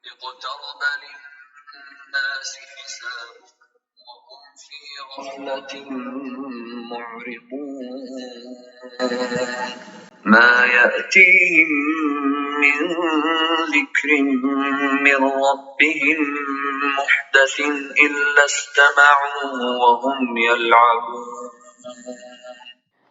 اقترب للناس حسابهم وهم في غفلة معرضون ما يأتيهم من ذكر من ربهم محدث إلا استمعوا وهم يلعبون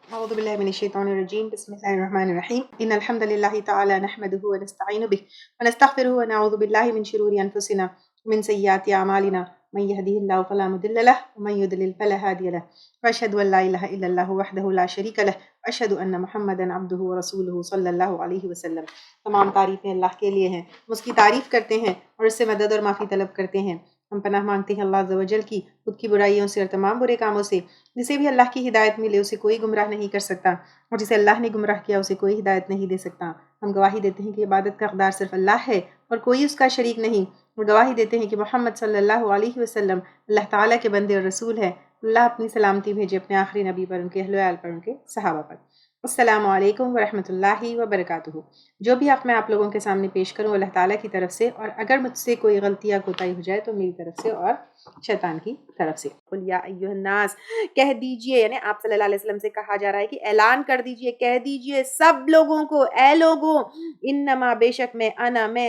أعوذ بالله من الشيطان الرجيم بسم الله الرحمن الرحيم إن الحمد لله تعالى نحمده ونستعين به ونستغفره ونعوذ بالله من شرور أنفسنا ومن سيئات أعمالنا من يهده الله فلا مضل له ومن يضلل فلا هادي له وأشهد أن لا إله إلا الله وحده لا شريك له وأشهد أن محمدا عبده ورسوله صلی اللہ علیہ وسلم۔ تمام تعریفیں اللہ کے لیے ہیں، ہم اس کی تعریف کرتے ہیں اور اس سے مدد اور معافی طلب کرتے ہیں۔ ہم پناہ مانگتے ہیں اللہ عز و جل کی، خود کی برائیوں سے اور تمام برے کاموں سے۔ جسے بھی اللہ کی ہدایت ملے اسے کوئی گمراہ نہیں کر سکتا، اور جسے اللہ نے گمراہ کیا اسے کوئی ہدایت نہیں دے سکتا۔ ہم گواہی دیتے ہیں کہ عبادت کا حقدار صرف اللہ ہے اور کوئی اس کا شریک نہیں، اور گواہی دیتے ہیں کہ محمد صلی اللہ علیہ وسلم اللہ تعالیٰ کے بندے اور رسول ہے۔ اللہ اپنی سلامتی بھیجے اپنے آخری نبی پر، ان کے اہل و عیال پر، ان کے صحابہ پر۔ السلام علیکم ورحمۃ اللہ وبرکاتہ۔ جو بھی حق میں آپ لوگوں کے سامنے پیش کروں اللہ تعالیٰ کی طرف سے، اور اگر مجھ سے کوئی غلطی یا کوتاہی ہو جائے تو میری طرف سے اور شیطان کی طرف سے۔ قل یا ایھا الناس، کہہ دیجئے، یعنی آپ صلی اللہ علیہ وسلم سے کہا جا رہا ہے کہ اعلان کر دیجئے، کہہ دیجئے سب لوگوں کو، اے لوگوں، انما بے شک میں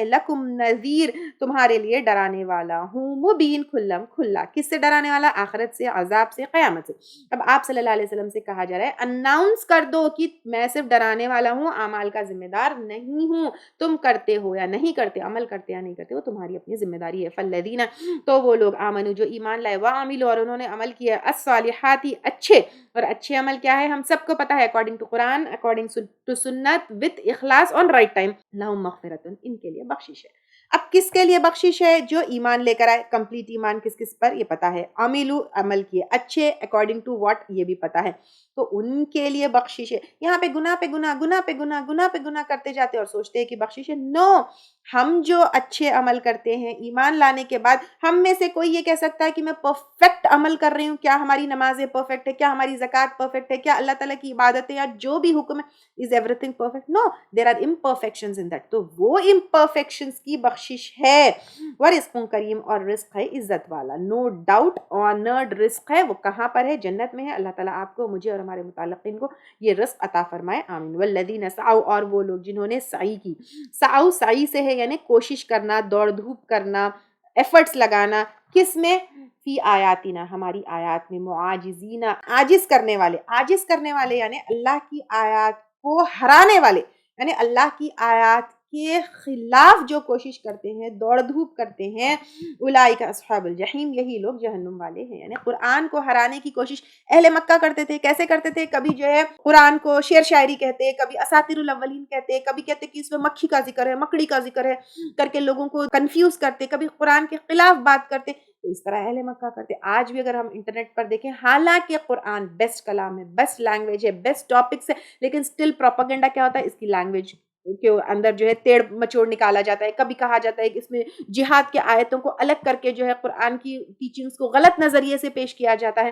لکم نذیر، تمہارے لیے ڈرانے والا ہوں، مبین، کھلم کھلا۔ کس سے ڈرانے والا؟ آخرت سے، عذاب سے، قیامت سے۔ اب آپ صلی اللہ علیہ وسلم سے کہا جا رہا ہے اناؤنس کر دو کہ میں صرف ڈرانے والا ہوں، اعمال کا ذمہ دار نہیں ہوں۔ تم کرتے ہو یا نہیں کرتے، عمل کرتے یا نہیں کرتے، وہ تمہاری اپنی ذمہ داری ہے۔ فالذین، تو وہ لوگ، آمنو، جو ایمان لائے، وعملوا، اور انہوں نے عمل کیا، الصالحات، اچھے، اور اچھے عمل کیا ہے ہم سب کو پتا ہے، اکارڈنگ ٹو قرآن، اکارڈنگ ٹو سنت، وتھ اخلاص، آن رائٹ ٹائم، لہم مغفرۃ، ان کے لیے بخشش ہے۔ اب کس کے لیے بخشش ہے؟ جو ایمان لے کر آئے، کمپلیٹ ایمان کس کس پر یہ پتا ہے، عملو، عمل کیے، اچھے، اکارڈنگ ٹو واٹ، یہ بھی پتا ہے، تو ان کے لیے بخشش ہے۔ یہاں پہ گناہ پہ گناہ، گناہ پہ گناہ، گناہ پہ گناہ کرتے جاتے اور سوچتے ہیں کہ بخشش ہے۔ نو، ہم جو اچھے عمل کرتے ہیں ایمان لانے کے بعد، ہم میں سے کوئی یہ کہہ سکتا ہے کہ میں پرفیکٹ عمل کر رہی ہوں؟ کیا ہماری نمازیں پرفیکٹ ہے؟ کیا ہماری زکوٰۃ پرفیکٹ ہے؟ کیا اللہ تعالیٰ کی عبادتیں یا جو بھی حکم ہے is everything perfect? No, there are imperfections in that, تو وہ امپرفیکشنز کی بخشش ہے۔ ورزق کریم، اور رزق ہے عزت والا، نو ڈاؤٹ، آنرڈ رزق ہے، وہ کہاں پر ہے؟ جنت میں ہے۔ اللہ تعالیٰ آپ کو، مجھے اور ہمارے متعلقین کو یہ رزق عطا فرمائے، آمین۔ والذین سعوا، اور وہ لوگ جنہوں نے سعی کی، سعوا سعی سے ہے یعنی کوشش کرنا، دوڑ دھوپ کرنا، ایفرٹس لگانا، کس میں؟ فی آیاتنا، ہماری آیات میں، معاجزین، عاجز کرنے والے، عاجز کرنے والے یعنی اللہ کی آیات کو ہرانے والے، یعنی اللہ کی آیات کے خلاف جو کوشش کرتے ہیں، دوڑ دھوپ کرتے ہیں، اولئک اصحاب الجحیم، یہی لوگ جہنم والے ہیں۔ یعنی قرآن کو ہرانے کی کوشش اہل مکہ کرتے تھے۔ کیسے کرتے تھے؟ کبھی جو ہے قرآن کو شعر شاعری کہتے، کبھی اساطیر الاولین کہتے، کبھی کہتے کہ اس میں مکھی کا ذکر ہے، مکڑی کا ذکر ہے، کر کے لوگوں کو کنفیوز کرتے، کبھی قرآن کے خلاف بات کرتے، تو اس طرح اہل مکہ کرتے۔ آج بھی اگر ہم انٹرنیٹ پر دیکھیں، حالانکہ قرآن بیسٹ کلام ہے، بیسٹ لینگویج ہے، بیسٹ ٹاپکس ہے، لیکن سٹل پروپیگنڈا کیا ہوتا ہے؟ اس کی لینگویج کے اندر جو ہے تیڑ مچوڑ نکالا جاتا ہے۔ کبھی کہا جاتا ہے کہ اس میں جہاد کے آیتوں کو الگ کر کے جو ہے قرآن کی ٹیچنگز کو غلط نظریے سے پیش کیا جاتا ہے۔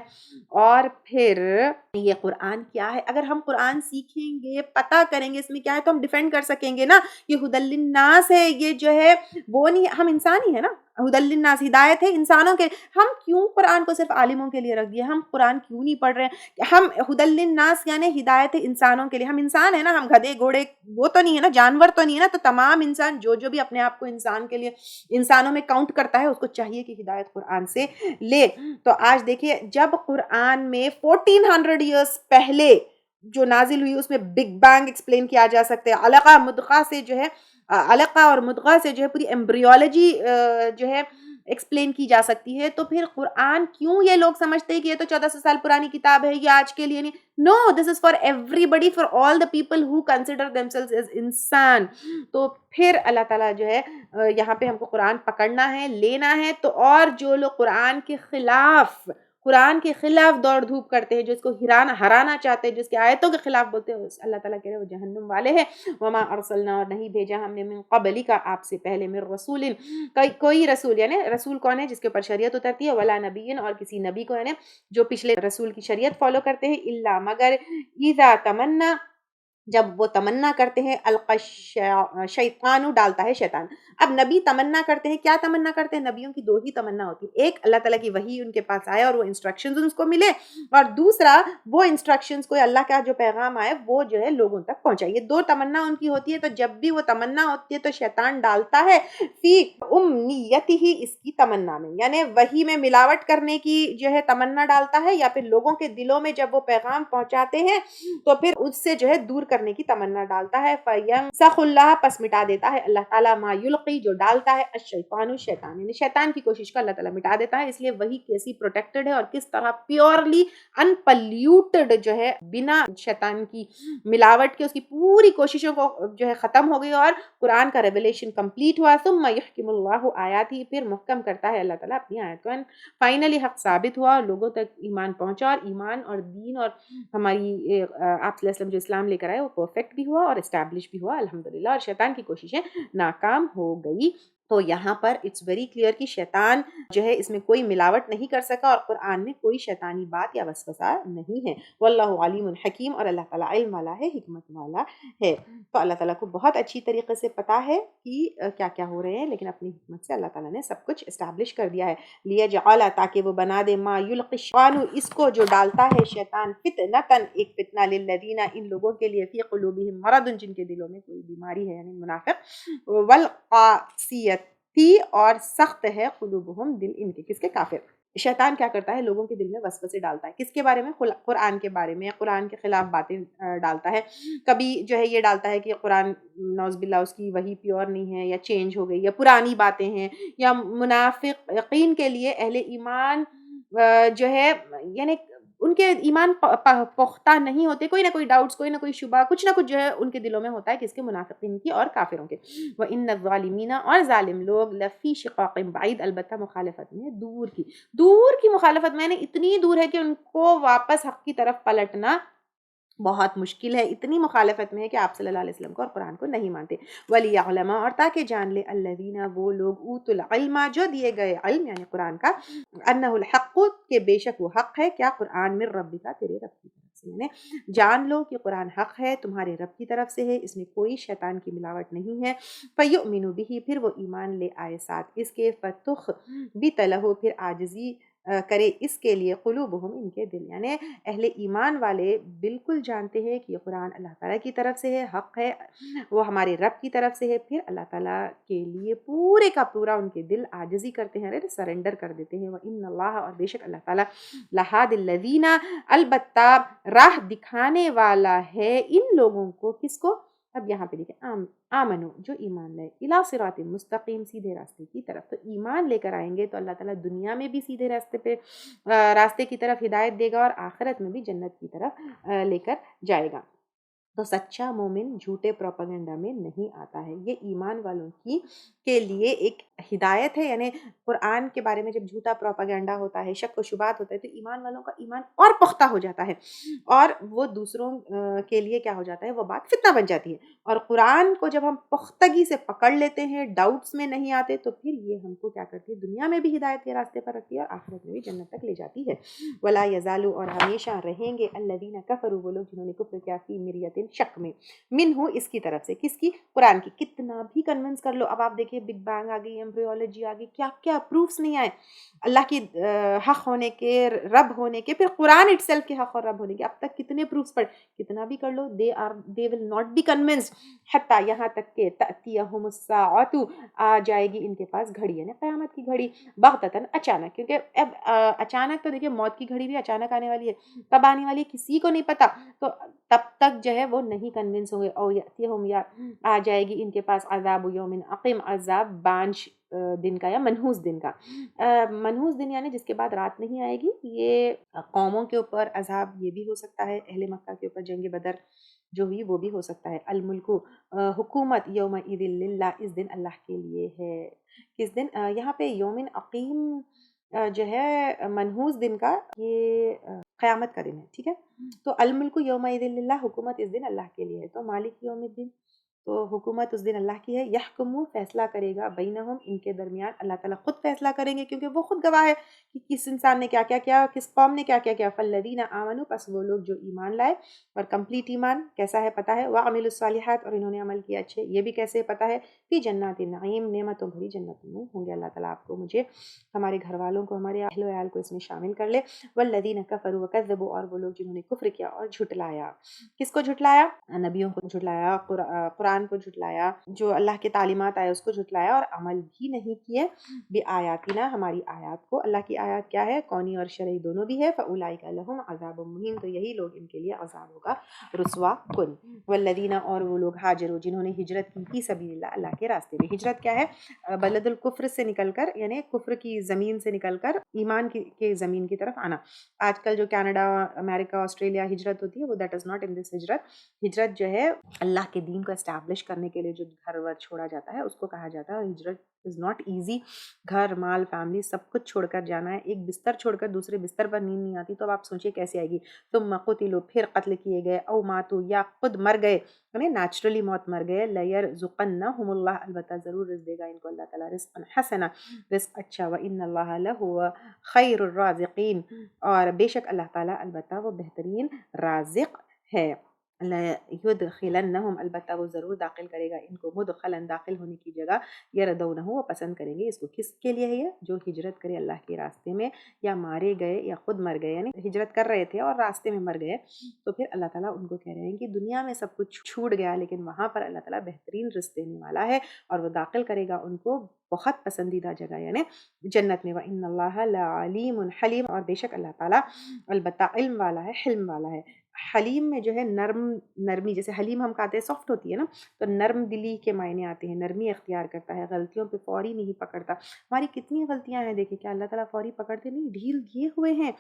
اور پھر یہ قرآن کیا ہے؟ اگر ہم قرآن سیکھیں گے، پتہ کریں گے اس میں کیا ہے، تو ہم ڈیفینڈ کر سکیں گے نا۔ یہ ہدی للناس ہے، یہ جو ہے وہ نہیں، ہم انسان ہی ہے نا، ہدی للناس، ہدایت ہے انسانوں کے۔ ہم کیوں قرآن کو صرف عالموں کے لیے رکھ دیا؟ ہم قرآن کیوں نہیں پڑھ رہے ہیں؟ ہم ہدی للناس یعنی ہدایت ہے انسانوں کے لیے۔ ہم انسان ہیں نا، ہم گدھے گھوڑے وہ تو نہیں ہے نا، جانور تو نہیں ہے نا، تو تمام انسان جو بھی اپنے آپ کو انسان کے لیے، انسانوں میں کاؤنٹ کرتا ہے، اس کو چاہیے کہ ہدایت قرآن سے لے۔ تو آج دیکھیے، جب قرآن میں 1400 ایئرس پہلے جو نازل ہوئی، اس میں بگ بینگ ایکسپلین کیا جا سکتا ہے، علقہ مدغہ سے جو ہے، علقہ اور مدغہ سے جو ہے پوری ایمبریولوجی جو ہے ایکسپلین کی جا سکتی ہے، تو پھر قرآن کیوں یہ لوگ سمجھتے ہیں کہ یہ تو 1400 سال پرانی کتاب ہے، یہ آج کے لیے نہیں؟ No, this is for everybody, for all the people who consider themselves as انسان۔ تو پھر اللہ تعالیٰ جو ہے یہاں پہ ہم کو قرآن پکڑنا ہے، لینا ہے۔ تو اور جو لوگ قرآن کے خلاف دوڑ دھوپ کرتے ہیں، جو اس کو ہرانا چاہتے ہیں، جس کے آیتوں کے خلاف بولتے ہیں، اللہ تعالیٰ کہہ رہے ہیں وہ جہنم والے ہیں۔ وما ارسلنا، اور نہیں بھیجا ہم نے، من قبلی کا، آپ سے پہلے، من رسول، کوئی رسول، یعنی رسول کون ہے؟ جس کے اوپر شریعت اترتی ہے، ولا نبی، اور کسی نبی کو، یعنی جو پچھلے رسول کی شریعت فالو کرتے ہیں، الا، مگر، اذا تمنا، جب وہ تمنا کرتے ہیں شیطان ڈالتا ہے شیطان. اب نبی تمنا کرتے ہیں، کیا تمنا کرتے ہیں؟ نبیوں کی دو ہی تمنا ہوتی ہے، ایک اللہ تعالیٰ کی وحی ان کے پاس آئے اور وہ انسٹرکشنز ان کو ملے، اور دوسرا وہ انسٹرکشنز کو اللہ کا جو پیغام آئے وہ جو ہے لوگوں تک پہنچائے. یہ دو تمنا ان کی ہوتی ہے. تو جب بھی وہ تمنا ہوتی ہے تو شیطان ڈالتا ہے فی امنیتی ہی، اس کی تمنا میں، یعنی وحی میں ملاوٹ کرنے کی جو ہے تمنا ڈالتا ہے، یا پھر لوگوں کے دلوں میں جب وہ پیغام پہنچاتے ہیں تو پھر اس سے جو ہے دور کرنے کی تمنا ڈالتا ہے. فَيَنْسَخُ اللَّهُ، پس مٹا دیتا ہے اللہ تعالیٰ، ما یلقی، جو ڈالتا ہے الشیطان شیطان، یعنی شیطان کی کوشش کا اللہ تعالیٰ مٹا دیتا ہے. اس لیے وہی کیسی پروٹیکٹڈ ہے اور کس طرح پیورلی ان پلیوٹڈ جو ہے، بنا شیطان کی ملاوٹ کے اس کی پوری کوششوں کو جو ہے ختم ہو گئی، اور قرآن کا ریویلیشن کمپلیٹ ہوا. ثم یحکم اللہ آیاتی، پھر محکم کرتا ہے اللہ تعالیٰ اپنی آیت کو. فائنلی حق ثابت ہوا اور لوگوں تک ایمان پہنچا، اور ایمان اور دین اور ہماری آپ صلی اللہ علیہ وسلم جو اسلام لے کر آئے وہ پرفیکٹ بھی ہوا اور اسٹیبلش بھی ہوا الحمدللہ، اور شیطان کی کوششیں ناکام ہو گئی. تو یہاں پر اٹس ویری کلیئر کہ شیطان جو ہے اس میں کوئی ملاوٹ نہیں کر سکا، اور قرآن میں کوئی شیطانی بات یا وسوسہ نہیں ہے. واللہ علیم حکیم، اور اللہ تعالیٰ علم والا ہے، حکمت والا ہے. تو اللہ تعالیٰ کو بہت اچھی طریقے سے پتا ہے کہ کیا کیا ہو رہے ہیں، لیکن اپنی حکمت سے اللہ تعالیٰ نے سب کچھ اسٹیبلش کر دیا ہے. لیجعل، تاکہ وہ بنا دے، ما یلقی الشیطان، اس کو جو ڈالتا ہے شیطان، فتنتن، ایک فتنہ، للذین، ان لوگوں کے لیے، فی قلوبہم مرض، جن کے دلوں میں کوئی بیماری ہے، یعنی منافق، والقاسیتی، اور سخت ہے، قلوبہم، دل ان کے، کس کے؟ کافر. شیطان کیا کرتا ہے؟ لوگوں کے دل میں وسوسے ڈالتا ہے. کس کے بارے میں؟ قرآن کے بارے میں، قرآن کے خلاف باتیں ڈالتا ہے. کبھی جو ہے یہ ڈالتا ہے کہ قرآن نعوذ باللہ اس کی وہی پیور نہیں ہے، یا چینج ہو گئی، یا پرانی باتیں ہیں، یا منافقین کے لیے اہل ایمان جو ہے، یعنی ان کے ایمان پختہ نہیں ہوتے، کوئی نہ کوئی ڈاؤٹس، کوئی نہ کوئی شبہ، کچھ نہ کچھ جو ہے ان کے دلوں میں ہوتا ہے، کس کے؟ منافقین کی اور کافروں کے. وَإِنَّ الظَّالِمِينَ، اور ظالم لوگ، لفی شقاق بعید، البتہ مخالفت میں دور کی مخالفت میں، نے اتنی دور ہے کہ ان کو واپس حق کی طرف پلٹنا بہت مشکل ہے. اتنی مخالفت میں ہے کہ آپ صلی اللہ علیہ وسلم کو اور قرآن کو نہیں مانتے. وَلِيَعْلَمَ، اور تاکہ جان لے، الَّذِينَ، وہ لوگ، اوتوا العلم، جو دیے گئے علم یعنی قرآن کا، انہ الحق، کہ بے شک وہ حق ہے، کیا؟ قرآن، من ربک، تیرے رب کی طرف سے، یعنی جان لو کہ قرآن حق ہے، تمہارے رب کی طرف سے ہے، اس میں کوئی شیطان کی ملاوٹ نہیں ہے. فَيُؤْمِنُ بِهِ، پھر وہ ایمان لے آئے ساتھ اس کے. فَتُخْبِتَ لَهُ، پھر عاجزی کرے اس کے لیے، قلوبہم، ان کے دل، یعنی اہل ایمان والے بالکل جانتے ہیں کہ یہ قرآن اللہ تعالیٰ کی طرف سے ہے، حق ہے، وہ ہمارے رب کی طرف سے ہے، پھر اللہ تعالیٰ کے لیے پورے کا پورا ان کے دل عاجزی کرتے ہیں، سرنڈر کر دیتے ہیں. وَإِنَّ اللَّهَ، اور بے شک اللہ تعالیٰ، لَهَادِ الَّذِينَ، البتہ راہ دکھانے والا ہے ان لوگوں کو، کس کو؟ اب یہاں پہ دیکھیں، آمنو، جو ایمان لائے، الی صراط مستقیم، سیدھے راستے کی طرف. تو ایمان لے کر آئیں گے تو اللہ تعالیٰ دنیا میں بھی سیدھے راستے کی طرف ہدایت دے گا، اور آخرت میں بھی جنت کی طرف لے کر جائے گا. تو سچا مومن جھوٹے پروپیگنڈا میں نہیں آتا ہے. یہ ایمان والوں کی کے لیے ایک ہدایت ہے. یعنی قرآن کے بارے میں جب جھوٹا پروپیگنڈا ہوتا ہے، شک و شبہات ہوتا ہے، تو ایمان والوں کا ایمان اور پختہ ہو جاتا ہے، اور وہ دوسروں کے لیے کیا ہو جاتا ہے؟ وہ بات فتنہ بن جاتی ہے. اور قرآن کو جب ہم پختگی سے پکڑ لیتے ہیں، ڈاؤٹس میں نہیں آتے، تو پھر یہ ہم کو کیا کرتی ہے؟ دنیا میں بھی ہدایت کے راستے پر رکھتی ہے، اور آخرت میں بھی جنت تک لے جاتی ہے. ولا یزالو، اور ہمیشہ رہیں گے، الذین کفروا، وہ لوگ جنہوں نے کفر کیا، فی مریۃ، شک میں، منہ، اس کی طرف سے، کس کی؟ قرآن کی. کتنا بھی کنونس کر لو، اب آپ دیکھیے بگ بینگ آ گئی، ایمبریولوجی آ گئی، کیا کیا پروفس نہیں آئے اللہ کی حق ہونے کے، رب ہونے کے، پھر قرآن اٹ سیلف کے حق اور رب ہونے کے. اب تک کتنے پروفس پڑھ، کتنا بھی کر لو، دے ول ناٹ بی کنونسڈ، حتیٰ، یہاں تک کہ تأتیہم الساعۃ، آ جائے گی ان کے پاس گھڑی، یعنی قیامت کی گھڑی، بغتتاً، اچانک. کیونکہ اب اچانک تو دیکھیے موت کی گھڑی بھی اچانک آنے والی ہے، کب آنے والی ہے کسی کو نہیں پتا. تو تب تک جو ہے وہ نہیں کنونس ہوں گے. او یاتیہم، یا آ جائے گی ان کے پاس، عذاب یوم عقیم، عذاب بانج دن کا یا منحوس دن کا. منحوس دن یعنی جس کے بعد رات نہیں آئے گی. یہ قوموں کے اوپر عذاب یہ بھی ہو سکتا ہے، اہل مکہ کے اوپر جنگ بدر جو ہوئی وہ بھی ہو سکتا ہے. الملک، حکومت، یومئذ للہ، اس دن اللہ کے لیے ہے. کس دن؟ یہاں پہ یوم عقیم جو ہے منحوس دن کا، یہ قیامت کا دن ہے، ٹھیک ہے. تو الملک یومئذ للہ، حکومت اس دن اللہ کے لیے ہے. تو مالک یوم الدین، تو حکومت اس دن اللہ کی ہے. یحکمو فیصلہ کرے گا بینہم ان کے درمیان. اللہ تعالیٰ خود فیصلہ کریں گے کیونکہ وہ خود گواہ ہے کہ کس انسان نے کیا کیا کیا, کس قوم نے کیا کیا کیا. فالذین آمنوا پس وہ لوگ جو ایمان لائے, اور کمپلیٹ ایمان کیسا ہے پتہ ہے, وعملوا الصالحات اور انہوں نے عمل کیا اچھے, یہ بھی کیسے پتہ ہے, فی جنات النعیم نعمتوں بھری جنتوں میں ہوں گے. اللہ تعالیٰ آپ کو, مجھے, ہمارے گھر والوں کو, ہمارے اہل و عیال کو اس میں شامل کر لے. والذین کفروا وکذبوا اور وہ لوگ جنہوں نے کفر کیا اور جھٹلایا. کس کو جھٹلایا؟ نبیوں کو جھٹلایا, قرآن کو جھٹلایا, جو اللہ کے تعلیمات آئے اس کو جھٹلایا, اور عمل بھی نہیں کیے بآیاتنا ہماری آیات کو. اللہ کی آیات کیا ہے؟ کونی اور شرعی دونوں بھی ہے. فاولئک لہم عذاب مہین تو یہی لوگ ان کے لیے عذاب ہوگا رسوا کن. والذین اور وہ لوگ ہاجروا جنہوں نے ہجرت کی فی سبیل اللہ اللہ کے راستے میں. ہجرت کیا ہے؟ بلد الکفر سے نکل کر, یعنی کفر کی زمین سے نکل کر ایمان کی زمین کی طرف آنا. آج کل جو کینیڈا, امریکہ, آسٹریلیا ہجرت ہوتی ہے وہ دیٹ از ناٹ ان دس ہجرت. ہجرت جو ہے اللہ کے دین کو اسٹیبلش کرنے کے لیے جو گھر ور چھوڑا جاتا ہے اس کو کہا جاتا ہے ہجرت. Is not easy. گھر مال فیملی سب کچھ چھوڑ کر جانا ہے. ایک بستر چھوڑ کر دوسرے بستر پر نیند نہیں آتی, تو اب آپ سوچئے کیسے آئے گی. تم قتلوا پھر قتل کیے گئے, او ماتوا یا خود مر گئے, یعنی نیچرلی موت مر گئے. لیرزقنہم اللہ البتہ ضرور رزق دے گا ان کو اللہ تعالیٰ رزقا حسنا رزق اچھا. وان اللہ لہو خیر الرازقین اور بے شک اللہ تعالیٰ البتہ وہ بہترین رازق ہے. لَيُدْخِلَنَّهُمْ البتہ وہ ضرور داخل کرے گا ان کو, مدخلاً داخل ہونے کی جگہ, یردونہ وہ پسند کریں گے اس کو. کس کے لیے ہے یہ؟ جو ہجرت کرے اللہ کے راستے میں, یا مارے گئے یا خود مر گئے, یعنی ہجرت کر رہے تھے اور راستے میں مر گئے, تو پھر اللہ تعالیٰ ان کو کہہ رہے ہیں کہ دنیا میں سب کچھ چھوٹ گیا لیکن وہاں پر اللہ تعالیٰ بہترین رزق دینے والا ہے, اور وہ داخل کرے گا ان کو بہت پسندیدہ جگہ یعنی جنت میں. وَإِنَّ اللَّهَ لَعَلِيمٌ حلیم اور بے شک اللہ تعالیٰ البتہ علم والا ہے, حلم والا ہے. حلیم میں جو ہے نرمی, جیسے حلیم ہم کہتے ہیں سافٹ ہوتی ہے نا, تو نرم دلی کے معنی آتے ہیں, نرمی اختیار کرتا ہے, غلطیوں پہ فوری نہیں پکڑتا. ہماری کتنی غلطیاں ہیں دیکھیں, کیا اللہ تعالیٰ فوری پکڑتے نہیں, ڈھیل دیے ہوئے ہیں.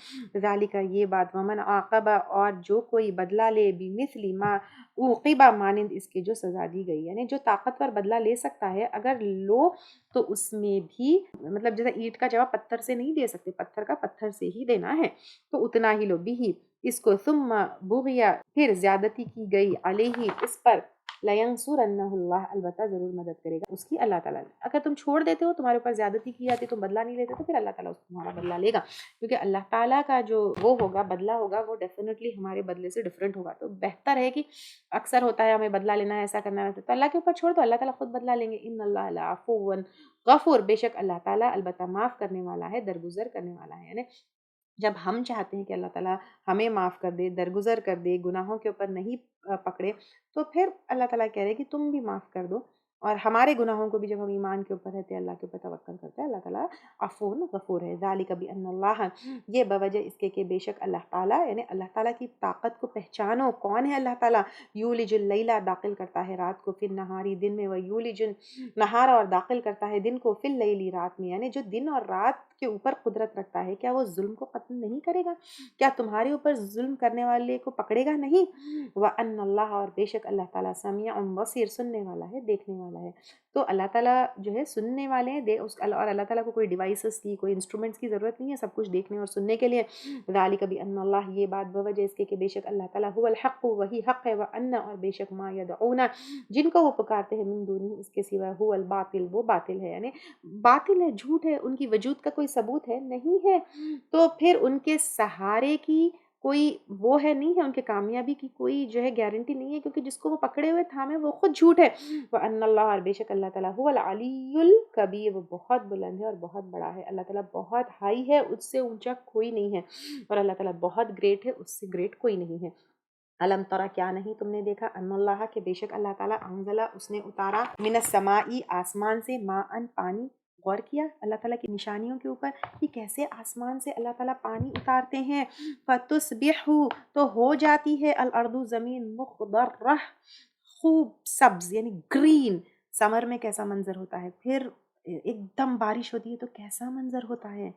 ذالک یہ بات, ومن عاقب اور جو کوئی بدلہ لے, بمثل ما عوقب مانند اس کے جو سزا دی گئی, یعنی جو طاقتور بدلہ لے سکتا ہے اگر لو تو اس میں بھی, مطلب جیسے اینٹ کا جواب پتھر سے نہیں دے سکتے, پتھر کا پتھر سے ہی دینا ہے, تو اتنا ہی لو بھی اس کو. ثم بغیا پھر زیادتی کی گئی, علیہ اس پر, لینصرنہ اللہ البتہ ضرور مدد کرے گا اس کی اللہ تعالیٰ. اگر تم چھوڑ دیتے ہو, تمہارے اوپر زیادتی کی جاتی, تم بدلہ نہیں لیتے, تو پھر اللہ تعالیٰ اس تمہارا بدلہ لے گا, کیونکہ اللہ تعالیٰ کا جو وہ ہوگا بدلہ ہوگا وہ ڈیفینیٹلی ہمارے بدلے سے ڈفرینٹ ہوگا. تو بہتر ہے کہ اکثر ہوتا ہے ہمیں بدلہ لینا ہے, ایسا کرنا ہے, تو اللہ کے اوپر چھوڑ دو, اللہ تعالیٰ خود بدلہ لیں گے. ان اللہ لعفو غفور بے شک اللہ تعالیٰ البتہ معاف کرنے والا ہے, درگزر کرنے والا ہے. یعنی جب ہم چاہتے ہیں کہ اللہ تعالیٰ ہمیں معاف کر دے, درگزر کر دے, گناہوں کے اوپر نہیں پکڑے, تو پھر اللہ تعالیٰ کہہ رہے کہ تم بھی معاف کر دو. اور ہمارے گناہوں کو بھی جب ہم ایمان کے اوپر رہتے ہیں, اللہ کے اوپر توکل کرتے ہیں, اللہ تعالیٰ عفو غفور ہے. ذالک بأن اللہ, یہ بوجہ اس کے کہ بے شک اللہ تعالیٰ, یعنی اللہ تعالیٰ کی طاقت کو پہچانو. کون ہے اللہ تعالیٰ؟ یولج اللیل داخل کرتا ہے رات کو, فی النہاری دن میں, ویولج النہار اور داخل کرتا ہے دن کو, فی اللیل رات میں. یعنی جو دن اور رات کے اوپر قدرت رکھتا ہے, کیا وہ ظلم کو ختم نہیں کرے گا؟ کیا تمہارے اوپر ظلم کرنے والے کو پکڑے گا نہیں؟ وَأَنَّ اللَّهَ اور بے شک اللہ تعالیٰ, سمیع بصیر سننے والا ہے, دیکھنے والا ہے. تو اللہ تعالیٰ جو ہے سننے والے ہیں, اور اللہ تعالیٰ کو کوئی ڈیوائسز کی, کوئی انسٹرومنٹس کی ضرورت نہیں ہے, سب کچھ دیکھنے اور سننے کے لیے. ذَلِكَ بِأَنَّ اللَّهَ یہ بات بوجہ اس کے کہ بے شک اللہ تعالیٰ هو الحق وہی حق ہے, وَأَنَّ اور بے شک ما يدعون جن کو وہ پکارتے ہیں, من دونہ اس کے سوا, هو الباطل وہ باطل ہے, یعنی باطل ہے, جھوٹ ہے, ان کی وجود کا کوئی ثبوت ہے نہیں ہے, تو پھر ان کے سہارے کی کوئی وہ ہے نہیں ہے, ان کے کامیابی کی کوئی جو ہے گارنٹی نہیں ہے, کیونکہ جس کو وہ پکڑے ہوئے تھامے وہ خود جھوٹ ہے. وَأَنَّ اللَّهَ اور بے شک اللہ تعالیٰ هو العلی الکبیر, وہ بہت بلند ہے اور بہت بڑا ہے. اللہ تعالیٰ بہت ہائی ہے, اس سے اونچا کوئی نہیں ہے, اور اللہ تعالیٰ بہت گریٹ ہے, اس سے گریٹ کوئی نہیں ہے. علم ترا کیا نہیں تم نے دیکھا, ان اللہ کہ بے شک اللہ تعالیٰ, انزلہ اس نے اتارا, من السماء آسمان سے, ماء پانی. غور کیا اللہ تعالیٰ کی نشانیوں کے اوپر کہ کیسے آسمان سے اللہ تعالیٰ پانی اتارتے ہیں. فتصبح تو ہو جاتی ہے, الارض زمین, مخضرہ خوب سبز, یعنی گرین. سمر میں کیسا منظر ہوتا ہے, پھر ایک دم بارش ہوتی ہے تو کیسا منظر ہوتا ہے.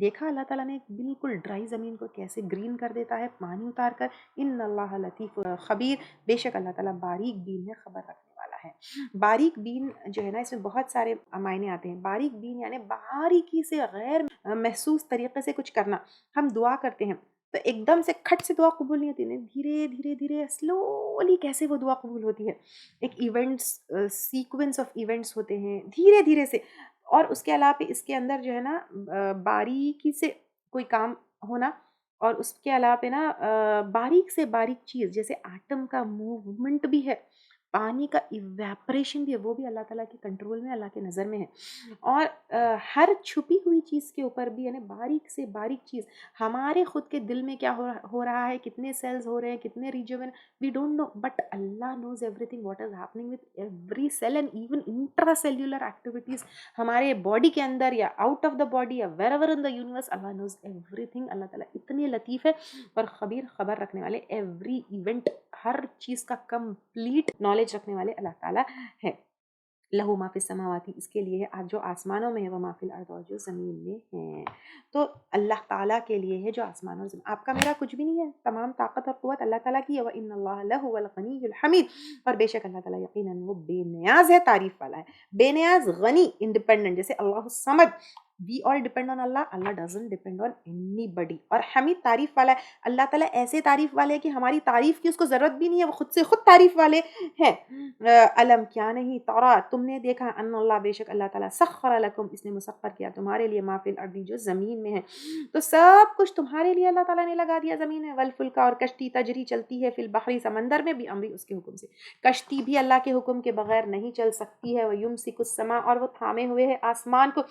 دیکھا اللہ تعالیٰ نے بالکل ڈرائی زمین کو کیسے گرین کر دیتا ہے پانی اتار کر. ان اللہ لطیف خبیر, بے شک اللہ تعالیٰ باریک بین ہے, خبر رکھنے والا ہے. باریک بین جو ہے نا, اس میں بہت سارے معنی آتے ہیں. باریک بین یعنی باریکی سے غیر محسوس طریقے سے کچھ کرنا. ہم دعا کرتے ہیں تو ایک دم سے کھٹ سے دعا قبول نہیں ہوتی، دھیرے دھیرے دھیرے سلولی کیسے وہ دعا قبول ہوتی ہے. ایک ایونٹس سیکوینس آف ایونٹس ہوتے ہیں دھیرے دھیرے سے. اور اس کے علاوہ اس کے اندر جو ہے نا باریکی سے کوئی کام ہونا، اور اس کے علاوہ نا باریک سے باریک چیز جیسے ایٹم کا موومنٹ بھی ہے، پانی کا ایویپریشن بھی ہے، وہ بھی اللہ تعالیٰ کے کنٹرول میں، اللہ کے نظر میں ہے. اور ہر چھپی ہوئی چیز کے اوپر بھی یعنی باریک سے باریک چیز، ہمارے خود کے دل میں کیا ہو رہا ہے، کتنے سیلز ہو رہے ہیں، کتنے reason we don't know, but Allah knows everything what is happening with every cell and even intracellular activities ہمارے باڈی کے اندر یا آؤٹ آف دا باڈی یا wherever in the universe. Allah knows everything. Allah تعالیٰ اتنے لطیف ہے اور خبیر، خبر رکھنے والے، ایوری ایونٹ، ہر چیز کا کمپلیٹ نالج رکھنے والے اللہ تعالیٰ ہے. لہو ما فی السماواتی، اس کے لیے ہے آج جو آسمانوں میں ہے، وہ ما فی الارض، اور جو زمین میں ہے. تو اللہ تعالیٰ کے لیے ہے جو آسمان اور زمین. آپ کا میرا کچھ بھی نہیں ہے، تمام طاقت اور قوت اللہ تعالیٰ کی ہے. وَإِنَّ اللَّهَ لَهُوَ الْغَنِيُّ الْحَمِيدُ، اور بے شک اللہ تعالیٰ یقیناً وہ بے نیاز ہے، تعریف والا ہے. بے نیاز، غنی، انڈیپینڈنٹ، جیسے اللہ الصمد، we all depend on Allah, Allah doesn't depend on anybody. اور حمید، تعریف والا ہے. اللہ تعالیٰ ایسے تعریف والے ہیں کہ ہماری تعریف کی اس کو ضرورت بھی نہیں ہے، وہ خود سے خود تعریف والے ہیں. علم، کیا نہیں ترا، تم نے دیکھا، ان اللہ، بے شک اللہ تعالیٰ، سخر لکم، اس نے مسخر کیا تمہارے لیے، ما فی الارض، جو زمین میں ہے. تو سب کچھ تمہارے لیے اللہ تعالیٰ نے لگا دیا زمین میں. والفلک، اور کشتی، تجری چلتی ہے، فی البحر، سمندر میں بھی، امری، اس کے حکم سے. کشتی بھی اللہ کے حکم کے بغیر نہیں چل سکتی ہے. وَيُمْسِكُ السَّمَاءَ، اور وہ تھامے ہوئے ہے آسمان کو.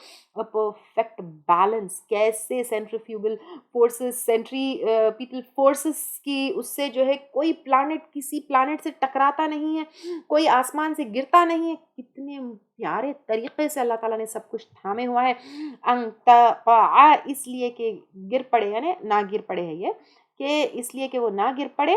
پرفیکٹ بیلنس، کیسے سینٹریفیوگل فورسز، سینٹریپیٹل فورسز کی اس سے جو ہے کوئی پلانٹ کسی پلانٹ سے ٹکراتا نہیں ہے، کوئی آسمان سے گرتا نہیں ہے. کتنے پیارے طریقے سے اللہ تعالیٰ نے سب کچھ تھامے ہوا ہے. ان تقع، اس لیے کہ گر پڑے، یعنی نہ گر پڑے ہے یہ، کہ اس لیے کہ وہ نہ گر پڑے،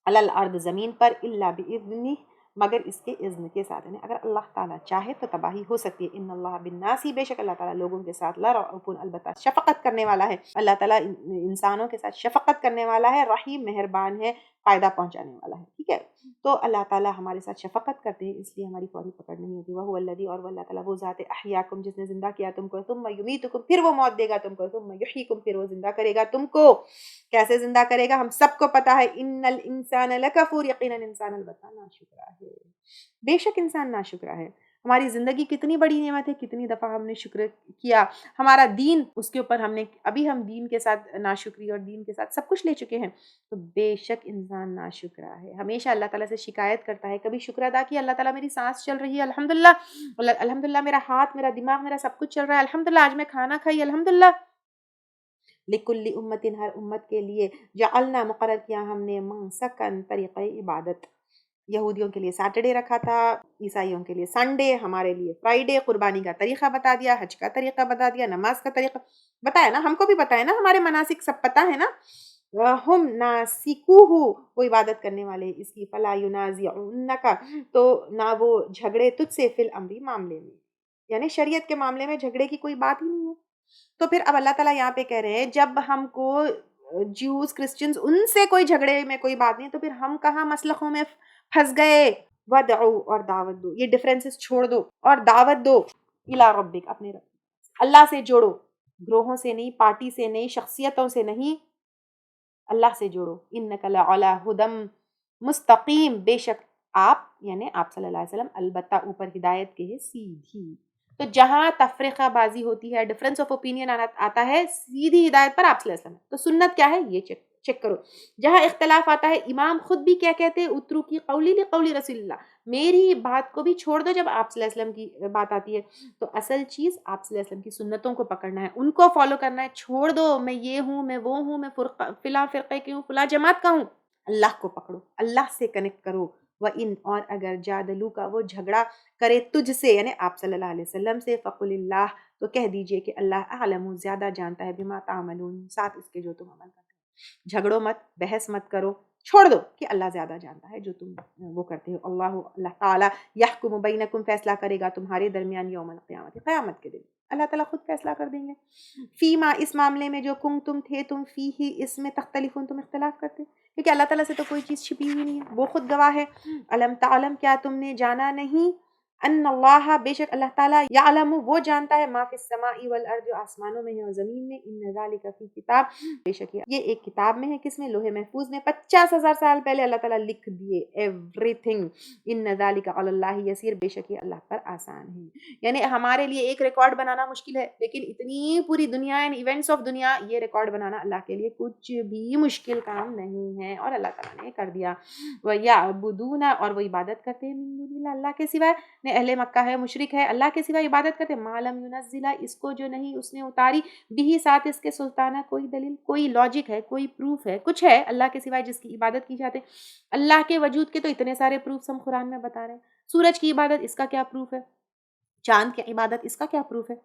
علی الارض، زمین پر، الا باذنہ، مگر اس کے اذن کے ساتھ. یعنی اگر اللہ تعالیٰ چاہے تو تباہی ہو سکتی ہے. ان اللہ بالناس، بے شک اللہ تعالیٰ لوگوں کے ساتھ، لرؤوف، البتہ شفقت کرنے والا ہے. اللہ تعالیٰ انسانوں کے ساتھ شفقت کرنے والا ہے، رحیم، مہربان ہے، فائدہ پہنچانے والا ہے. ٹھیک ہے، تو اللہ تعالیٰ ہمارے ساتھ شفقت کرتے ہیں، اس لیے ہماری فوری پکڑ نہیں ہوتی. وہو الذی، اور وہ اللہ تعالیٰ وہ ذات ہے، احیاکم، جس نے زندہ کیا تم کو، ثم یمیتکم، پھر وہ موت دے گا تم کو، ثم یحییکم، پھر وہ زندہ کرے گا تم کو. کیسے زندہ کرے گا ہم سب کو پتا ہے. ان الانسان لکفور، یقیناً انسان البتہ ناشکرا ہے. بے شک انسان ناشکرا ہے. ہماری زندگی کتنی بڑی نعمت ہے، کتنی دفعہ ہم نے شکر کیا. ہمارا دین، اس کے اوپر ہم نے ابھی ہم دین کے ساتھ ناشکری اور دین کے ساتھ سب کچھ لے چکے ہیں. تو بے شک انسان ناشکرا ہے، ہمیشہ اللہ تعالیٰ سے شکایت کرتا ہے. کبھی شکر ادا کیا، اللہ تعالیٰ میری سانس چل رہی ہے، الحمدللہ، الحمدللہ میرا ہاتھ، میرا دماغ، میرا سب کچھ چل رہا ہے، الحمدللہ آج میں کھانا کھائی، الحمدللہ. لکل امت، ہر امت کے لیے، جعلنا، مقرر کیا ہم نے، منسکن، طریقہ عبادت. یہودیوں کے لیے سیٹرڈے رکھا تھا، عیسائیوں کے لیے سنڈے، ہمارے لیے فرائیڈے. قربانی کا طریقہ بتا دیا، حج کا طریقہ بتا دیا، نماز کا طریقہ بتایا نا. ہم کو بھی بتایا نا، ہمارے مناسک سب پتہ ہے نا. ہم ناسکوہ، وہ عبادت کرنے والے اس کی. فلا ینازعنک، تو نہ وہ جھگڑے تجھ سے، فی الامری، معاملے میں، یعنی شریعت کے معاملے میں جھگڑے کی کوئی بات ہی نہیں ہے. تو پھر اب اللہ تعالیٰ یہاں پہ کہہ رہے ہیں، جب ہم کو جیوز، کرسچنز، ان سے کوئی جھگڑے میں کوئی بات نہیں، تو پھر ہم کہاں مسلخوں میں پھنس گئے. وَدْعُوا، اور دعوت دو، یہ ڈیفرنسز چھوڑ دو اور دعوت دو. اِلیٰ ربک، اپنے رب، اللہ سے جوڑو، گروہوں سے نہیں، پارٹی سے نہیں، شخصیتوں سے نہیں، اللہ سے جوڑو. اِنَّکَ لَعَلَىٰ ہُدًى مستقیم، بے شک آپ، یعنی آپ صلی اللہ علیہ وسلم، البتہ اوپر ہدایت کے ہے سیدھی. تو جہاں تفرقہ بازی ہوتی ہے، ڈفرینس آف اوپینین آتا ہے، سیدھی ہدایت پر آپ صلی اللہ علیہ وسلم. تو سنت کیا ہے یہ چیک کرو. جہاں اختلاف آتا ہے، امام خود بھی کیا کہتے ہیں، اترو کی قولی لقول رسول اللہ، میری بات کو بھی چھوڑ دو جب آپ صلی اللہ علیہ وسلم کی بات آتی ہے. تو اصل چیز آپ صلی اللہ علیہ وسلم کی سنتوں کو پکڑنا ہے، ان کو فالو کرنا ہے. چھوڑ دو میں یہ ہوں، میں وہ ہوں، میں فلاں فرقے کی ہوں، فلاں جماعت کا ہوں. اللہ کو پکڑو، اللہ سے کنیکٹ کرو. وَإِنْ، اور اگر جادلو کا، وہ جھگڑا کرے تجھ سے، یعنی آپ صلی اللہ علیہ وسلم سے، فقل اللہ، تو کہہ دیجئے کہ اللہ اعلم، زیادہ جانتا ہے، بما تعملون، ساتھ اس کے جو تم عمل کرتے ہیں. جھگڑو مت، بحث مت کرو، چھوڑ دو کہ اللہ زیادہ جانتا ہے جو تم وہ کرتے ہو. اللہ تعالیٰ یحکم بینکم، فیصلہ کرے گا تمہارے درمیان، یوم القیامت، قیامت کے دن اللہ تعالیٰ خود فیصلہ کر دیں گے. فیما، اس معاملے میں، جو تم تھے تم فیہ، اس میں، تختلفون، تم اختلاف کرتے، کیونکہ اللہ تعالیٰ سے تو کوئی چیز چھپی ہوئی نہیں ہے، وہ خود گواہ ہے. علم تعلم، کیا تم نے جانا نہیں، ان اللہ بے شک اللہ تعالیٰ یعلم وہ جانتا ہے ما فی السماء والارض جو آسمانوں میں ہے اور زمین میں، ان ذالک فی کتاب بے شک یہ ایک کتاب میں ہے، کس میں؟ لوح محفوظ میں 50,000 سال پہلے اللہ تعالیٰ لکھ دیے ایوری تھنگ، ان ذالک علی اللہ یسیر بے شک یہ اللہ پر آسان ہے. یعنی ہمارے لیے ایک ریکارڈ بنانا مشکل ہے، لیکن اتنی پوری دنیا اینڈ ایونٹس آف دنیا، یہ ریکارڈ بنانا اللہ کے لیے کچھ بھی مشکل کام نہیں ہے، اور اللہ تعالیٰ نے کر دیا. وَيَعْبُدُونَ اور وہ عبادت کرتے ہیں من دون اللہ اللہ کے سوائے، نے اہل مکہ ہے مشرک ہے اللہ کے سوا عبادت کرتے معلم ینزلہ اس کو جو نہیں اس نے اتاری بھی ساتھ اس کے سلطانہ کوئی دلیل کوئی لاجک ہے کوئی پروف ہے کچھ ہے اللہ کے سوائے جس کی عبادت کی جاتے. اللہ کے وجود کے تو اتنے سارے پروفس ہم قرآن میں بتا رہے ہیں. سورج کی عبادت اس کا کیا پروف ہے؟ چاند کی عبادت اس کا کیا پروف ہے؟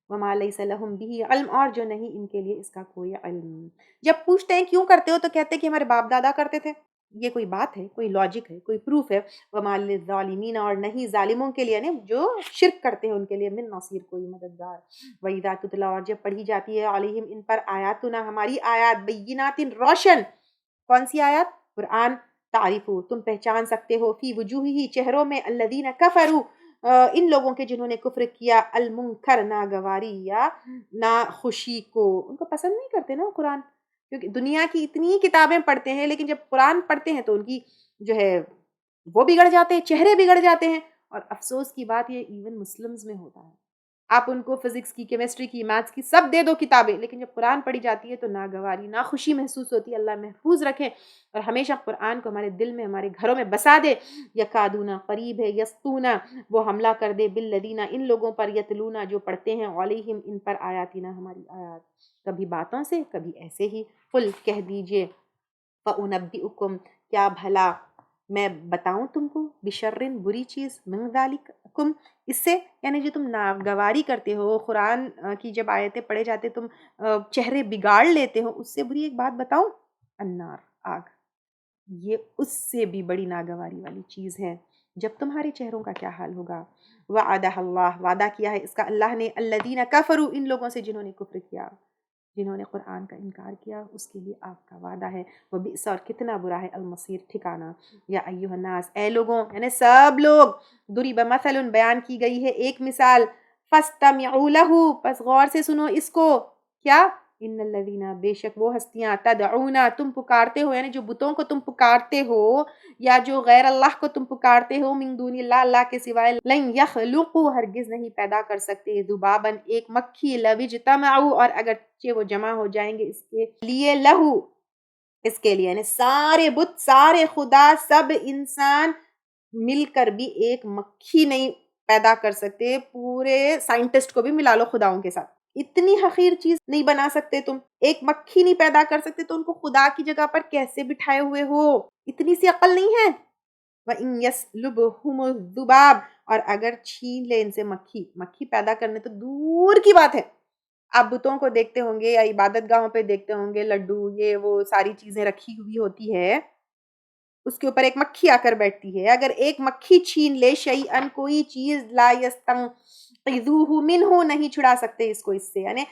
وما لیس لہم بہ علم اور جو نہیں ان کے لیے اس کا کوئی علم. جب پوچھتے ہیں کیوں کرتے ہو تو کہتے ہیں کہ ہمارے باپ دادا کرتے تھے. یہ کوئی بات ہے؟ کوئی لاجک ہے؟ کوئی پروف ہے؟ وما للظالمین اور نہیں ظالموں کے لیے جو شرک کرتے ہیں ان کے لیے من نصیر کوئی مددگار. وَإِذَا تُتْلَىٰ اور جب پڑھی جاتی ہے علیہم ان پر آیاتنا ہماری آیات بینات روشن. کون سی آیات؟ قرآن. تعریفو تم پہچان سکتے ہو فی وجوہی چہروں میں الذین کفروا ان لوگوں کے جنہوں نے کفر کیا المنکر ناگواری یا ناخوشی کو. ان کو پسند نہیں کرتے نا قرآن، کیونکہ دنیا کی اتنی کتابیں پڑھتے ہیں لیکن جب قرآن پڑھتے ہیں تو ان کی جو ہے وہ بگڑ جاتے ہیں، چہرے بگڑ جاتے ہیں. اور افسوس کی بات یہ ایون مسلمز میں ہوتا ہے. آپ ان کو فزکس کی، کیمسٹری کی، میتھس کی سب دے دو کتابیں، لیکن جب قرآن پڑھی جاتی ہے تو ناگواری ناخوشی محسوس ہوتی ہے. اللہ محفوظ رکھے اور ہمیشہ قرآن کو ہمارے دل میں ہمارے گھروں میں بسا دے. یکادونا قریب ہے، یستونا وہ حملہ کر دے، بالذین ان لوگوں پر، یتلونا جو پڑھتے ہیں، علیہم ان پر آیاتنا ہماری آیات، کبھی باتوں سے کبھی ایسے ہی. قل کہہ دیجئے فَأُنَبِّئُكُمْ کیا بھلا میں بتاؤں تم کو، بشرن بری چیز، من ذالکم اس سے، یعنی جو تم ناگواری کرتے ہو قرآن کی جب آیتیں پڑھے جاتے تم چہرے بگاڑ لیتے ہو، اس سے بری ایک بات بتاؤں، النار آگ. یہ اس سے بھی بڑی ناگواری والی چیز ہے. جب تمہارے چہروں کا کیا حال ہوگا. وعدہ اللہ وعدہ کیا ہے اس کا اللہ نے، الذین کفروا ان لوگوں سے جنہوں نے کفر کیا، جنہوں نے قرآن کا انکار کیا، اس کے لیے آپ کا وعدہ ہے. وہ بئس اور کتنا برا ہے المصیر ٹھکانہ. یا ایھا الناس اے لوگوں، یعنی سب لوگ، ضرب مثل بیان کی گئی ہے ایک مثال، فاستمعوا لہ پس غور سے سنو اس کو. کیا؟ ان الذین بے شک وہ ہستیاں، تدعون تم پکارتے ہو، یعنی جو بتوں کو تم پکارتے ہو یا جو غیر اللہ کو تم پکارتے ہو، من دون اللہ اللہ کے سوائے، لن یخلقوا ہرگز نہیں پیدا کر سکتے، ذبابا ایک مکھی، لو اجتمعوا اور اگرچہ وہ جمع ہو جائیں گے اس کے لیے، لہو اس کے لیے، یعنی سارے بت، سارے خدا، سب انسان مل کر بھی ایک مکھی نہیں پیدا کر سکتے. پورے سائنٹسٹ کو بھی ملا لو خداؤں کے ساتھ، اتنی حقیر چیز نہیں بنا سکتے تم، ایک مکھی نہیں پیدا کر سکتے تو ان کو خدا کی جگہ پر کیسے بٹھائے ہوئے ہو؟ اتنی سی عقل نہیں ہے. وَإِن يَسْلُبْهُمُ الذُّبَابُ اور اگر چھین لے ان سے مکھی، مکھی پیدا کرنے تو دور کی بات ہے. آپ بتوں کو دیکھتے ہوں گے یا عبادت گاہوں پہ دیکھتے ہوں گے، لڈو یہ وہ ساری چیزیں رکھی ہوئی ہوتی ہے، اس کے اوپر ایک مکھی آ کر بیٹھتی ہے. اگر ایک مکھی چھین لے شیئن کوئی چیز، لا یستنقذوہ منہ نہیں چھڑا سکتے اس کو اس سے، یعنی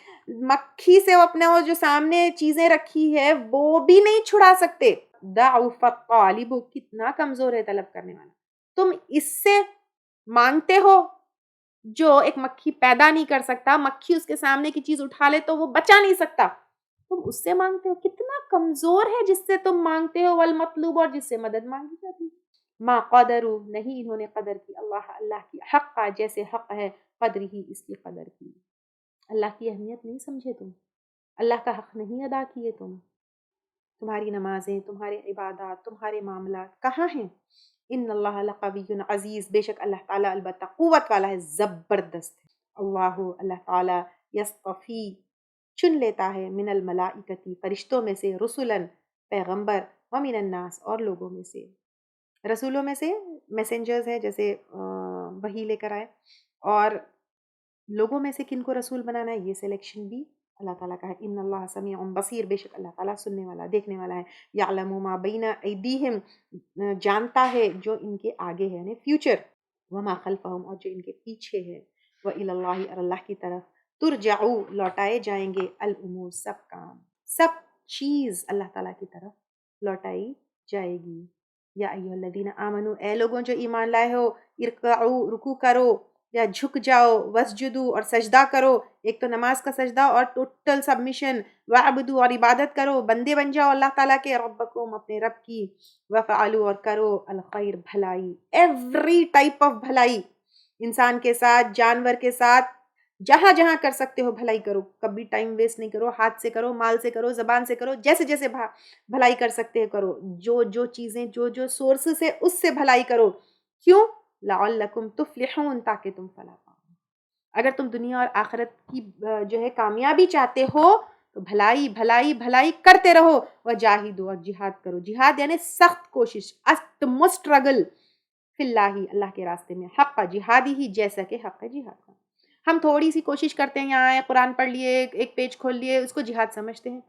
مکھی سے وہ اپنے وہ جو سامنے چیزیں رکھی ہے وہ بھی نہیں چھڑا سکتے. ضعف الطالب کتنا کمزور ہے طلب کرنے والا. تم اس سے مانگتے ہو جو ایک مکھی پیدا نہیں کر سکتا، مکھی اس کے سامنے کی چیز اٹھا لے تو وہ بچا نہیں سکتا، تم اس سے مانگتے ہو. کتنا کمزور ہے جس سے تم مانگتے ہو، والمطلوب اور جس سے مدد مانگی جاتی. ما قدروا نہیں انہوں نے قدر کی، اللہ کی حق جیسے حق ہے، قدر ہی اس کی قدر کی. اللہ کی اہمیت نہیں سمجھے تم، اللہ کا حق نہیں ادا کیے تم. تمہاری نمازیں، تمہارے عبادات، تمہارے معاملات کہاں ہیں؟ ان اللہ لقوی عزیز بے شک اللہ تعالیٰ البتہ قوت والا ہے، زبردست ہے. اللہ تعالیٰ یصطفی چن لیتا ہے، من الملائکتی فرشتوں میں سے، رسولن پیغمبر، ومن الناس اور لوگوں میں سے. رسولوں میں سے میسنجرز ہیں جیسے وحی لے کر آئے، اور لوگوں میں سے کن کو رسول بنانا ہے یہ سلیکشن بھی اللہ تعالیٰ کا ہے. ان اللہ سمیع بصیر بے شک اللہ تعالیٰ سننے والا دیکھنے والا ہے. یعلم ما بین ایدیہم جانتا ہے جو ان کے آگے ہے یعنی فیوچر، وما خلفہم اور جو ان کے پیچھے ہے. وإلی اللہ اور اللہ کی طرف، ترجعو لوٹائے جائیں گے، الامور سب کام، سب چیز اللہ تعالیٰ کی طرف لوٹائی جائے گی. یا ایھا الذین آمنو، اے لوگوں جو ایمان لائے ہو، ارکعوا، رکوع کرو یا جھک جاؤ، وسجدو اور سجدہ کرو، ایک تو نماز کا سجدہ اور ٹوٹل سبمیشن، وعبدو اور عبادت کرو، بندے بن جاؤ اللہ تعالیٰ کے، ربکم اپنے رب کی، وفعلوا اور کرو الخیر بھلائی، ایوری ٹائپ آف بھلائی، انسان کے ساتھ، جانور کے ساتھ، جہاں جہاں کر سکتے ہو بھلائی کرو، کبھی ٹائم ویسٹ نہیں کرو، ہاتھ سے کرو، مال سے کرو، زبان سے کرو، جیسے جیسے بھلائی کر سکتے ہو کرو، جو جو چیزیں جو جو سورسز ہے اس سے بھلائی کرو، کیوں؟ لعلکم تفلحون، تاکہ تم فلاح پاؤ۔ اگر تم دنیا اور آخرت کی جو ہے کامیابی چاہتے ہو تو بھلائی بھلائی بھلائی کرتے رہو، وجاہدوا اور جہاد کرو، جہاد یعنی سخت کوشش، utmost struggle فی اللہ، اللہ کے راستے میں، حق جہادی ہی، جیسا کہ حق جہاد کا۔ ہم تھوڑی سی کوشش کرتے ہیں، یہاں آئے قرآن پڑھ لیے، ایک پیج کھول لیے، اس کو جہاد سمجھتے ہیں۔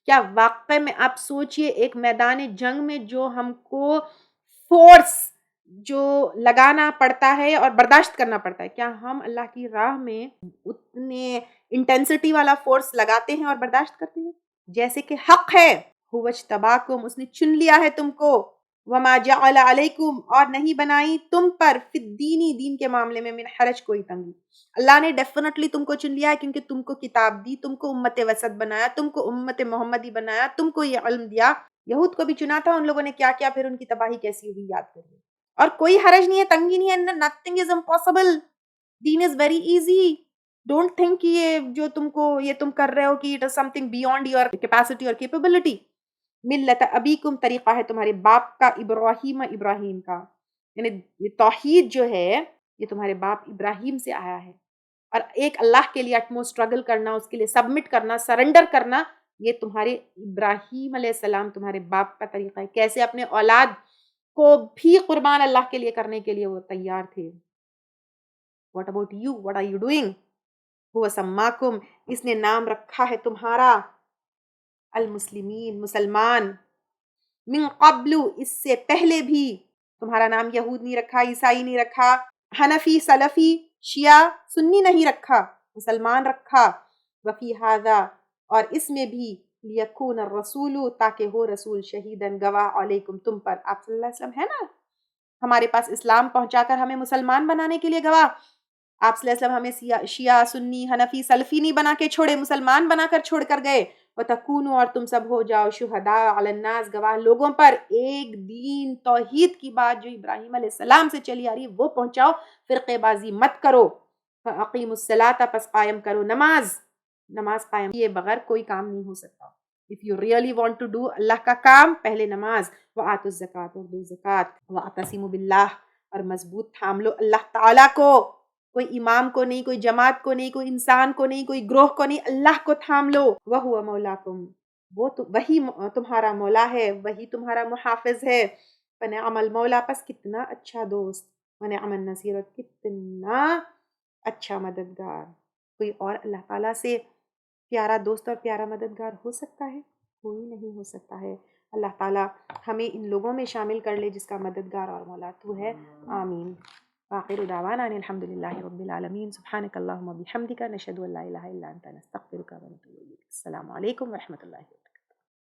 کیا واقعہ میں آپ سوچئے ایک میدان جنگ میں جو ہم کو فورس جو لگانا پڑتا ہے اور برداشت کرنا پڑتا ہے، کیا ہم اللہ کی راہ میں اتنے انٹینسٹی والا فورس لگاتے ہیں اور برداشت کرتے ہیں؟ جیسے کہ حق ہے، هو اجتباکم، اس نے چن لیا ہے تم کو، وما جعل علیکم، اور نہیں بنائی تم پر، فی الدینی، دین کے معاملے میں، من حرج، کوئی تنگی۔ اللہ نے ڈیفینیٹلی تم کو چن لیا ہے کیونکہ تم کو کتاب دی، تم کو امت وسط بنایا، تم کو امت محمدی بنایا، تم کو یہ علم دیا۔ یہود کو بھی چنا تھا، ان لوگوں نے کیا کیا، پھر ان کی تباہی کیسی ہوئی یاد کریے۔ اور کوئی حرج نہیں ہے، تنگی نہیں ہے، nothing is impossible، دین is very easy. Don't think کہ یہ جو تم کو یہ تم کر رہے ہو کہ it is some thing beyond your capacity اور کیپیبلٹی۔ ملت ابیکم، طریقہ ہے تمہارے باپ کا، ابراہیم، ابراہیم کا، یعنی یہ توحید جو ہے یہ تمہارے باپ ابراہیم سے آیا ہے، اور ایک اللہ کے لیے اٹموسٹ اسٹرگل کرنا، اس کے لیے سبمٹ کرنا، سرنڈر کرنا، یہ تمہارے ابراہیم علیہ السلام، تمہارے باپ کا طریقہ ہے، کیسے اپنے اولاد کو بھی قربان اللہ کے لیے کرنے کے لیے وہ تیار تھے۔ What about you, what are you doing? هو سماکم، اس نے نام رکھا ہے تمہارا، المسلمین، مسلمان، من قبل، اس سے پہلے بھی، تمہارا نام یہود نہیں رکھا، عیسائی نہیں رکھا، حنفی، سلفی، شیعہ، سنی نہیں رکھا، مسلمان رکھا، وفی ھذا، اور اس میں بھی، لیکون الرسول، تاکہ ہو رسول، شہیدن، گواہ، علیکم، تم پر، آپ صلی اللہ علیہ وسلم ہے نا ہمارے پاس اسلام پہنچا کر ہمیں مسلمان بنانے کے لیے گواہ۔ آپ صلی اللہ علیہ وسلم ہمیں شیعہ، سنی، حنفی، سلفی نہیں بنا کے چھوڑے، مسلمان بنا کر چھوڑ کر گئے۔ وَتَكُونُوا، اور تم سب ہو جاؤ، شہداء علی الناس، گواہ لوگوں پر، ایک دین توحید کی بات جو ابراہیم علیہ السلام سے چلی آ رہی ہے وہ پہنچاؤ، فرقے بازی مت کرو۔ فَأَقِیمُوا الصَّلَاةَ، پس قائم کرو نماز، نماز قائم کیے بغیر کوئی کام نہیں ہو سکتا۔ If you really want to do اللہ کا کام، پہلے نماز، وَآتُوا الزَّکَاةَ، اور دو زکوٰۃ، وَاعْتَصِمُوا بِاللَّهِ، اور مضبوط تھام لو اللہ تعالیٰ کو، کوئی امام کو نہیں، کوئی جماعت کو نہیں، کوئی انسان کو نہیں، کوئی گروہ کو نہیں، اللہ کو تھام لو۔ وَهُوَ مَوْلَاكُمْ، وہی تمہارا مولا ہے، وہی تمہارا محافظ ہے۔ فَنِعْمَ الْمَوْلَىٰ، پس کتنا اچھا دوست، وَنِعْمَ النَّصِيرُ، اور کتنا اچھا مددگار۔ کوئی اور اللہ تعالیٰ سے پیارا دوست اور پیارا مددگار ہو سکتا ہے؟ کوئی نہیں ہو سکتا ہے۔ اللہ تعالیٰ ہمیں ان لوگوں میں شامل کر لے جس کا مددگار اور مولا تو ہے۔ آمین۔ آخر دعوانا ان الحمد للہ رب العالمین، سبحانک اللہم و بحمدک، نشہد ان لا الہ الا انت، نستغفرک و نتوب الیک۔ السلام علیکم و رحمۃ اللہ وبرکاتہ۔